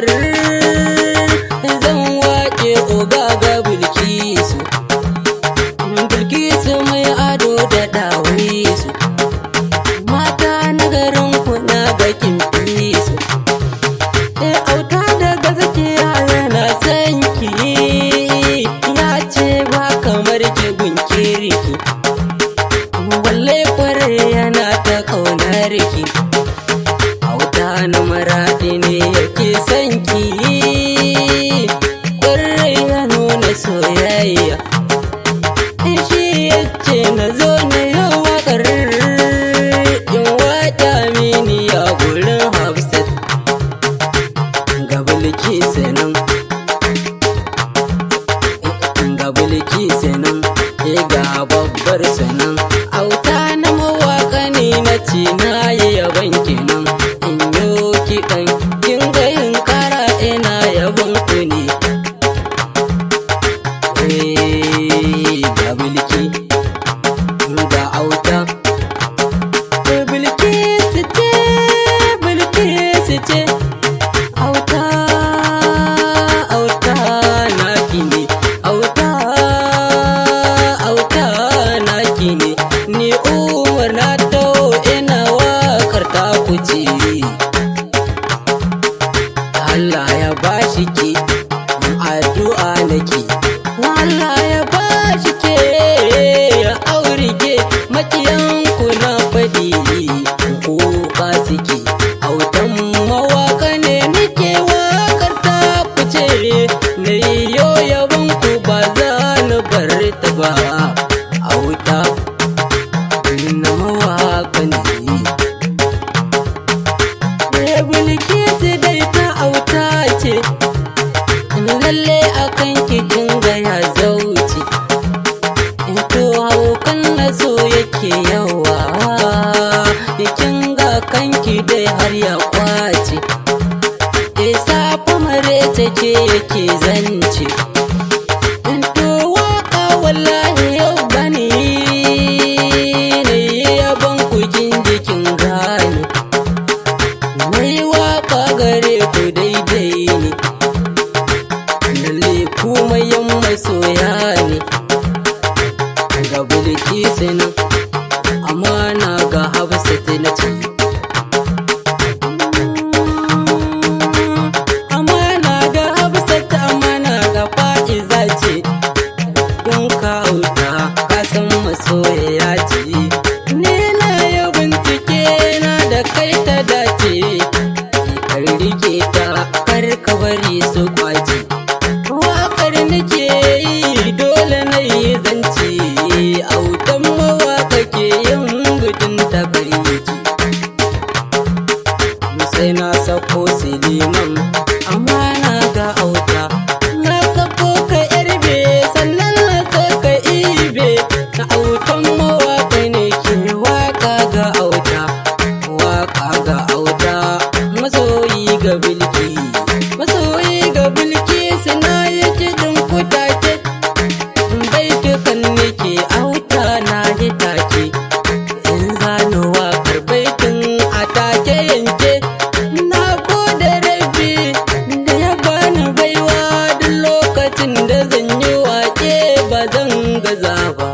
waƙar zan waƙe oga ga Bilkisu. Bilkisu mai ado da ɗawisu, mata na garin kuna ga kin fi su. Auta daga zakiya yana son ki, ya ce ba kamar ki gunkiriki, walle kware yana ta ƙaunar ki. Auta na Maraɗi ne yake son ki, kware ya nuna soyayya. Shi yace na zo na yi waƙar in waƙa mini a gurin Hafsat. Ga Bilkisu nan, ga Bilkisu nan, ga babbar sanan. Auta na mawaƙa ne na ce na yi yaban kenan. In yo kiɗan kin ga yin ƙara ina yaban ku ne. Ga Bilki, ga Auta. Bilkisu ce, Bilkisu ce. Auta, Auta naki ne. Auta, Auta naki ne. Ni Umar na taho ina waƙar ta kuce. Allah ya bashi ke, addu'a nake. Allah ya bashi ke, ya aure ke. Makiyanku na faɗi kuka suke. Autan mawaƙa ne nake waƙar ta kuce. Na yo yabon ku ba za na bar ta ba. Auta na mawaƙa ne. Bilkisu dai ta Auta ce, lalle akan kikin ga ya zauce. To haukan na so yake yawa, kin ga kanki dai har ya kwace. Safa mare take yake zance. To waka wallahi yau bane ne yaban kukin jikin gane. Mai waka gare ku daidai ne, lalle kuma yan masoya ne. Ga Bilkisu nan, amana ga Hafsat na ce. Amana ga Hafsat, amana ga Fa'iza ce. Kun ka Auta ka san masoya ce. Ni na yi bincike na da kai ta dace. Kar rike ta kar ka bari su kwace. Waƙar nake yi dole na yi zance. Autan mawaƙa ke yin gudun takaici. Sai na sako Siliman, amana ga Auta. Na sako ka Yarbe sannan na saka Ibe. Na autan mawaƙa ne ke waƙa ga Auta. Waƙa ga Auta, masoyi ga Bilki. Masoyi ga Bilkisu na yi kiɗin kutake. Baitukan nake Auta na yi take. In zano waƙar baitin a take yanke. Na gode Rabbi da ya bani baiwa, duk lokacin da zan yi waƙe ba zan gaza ba.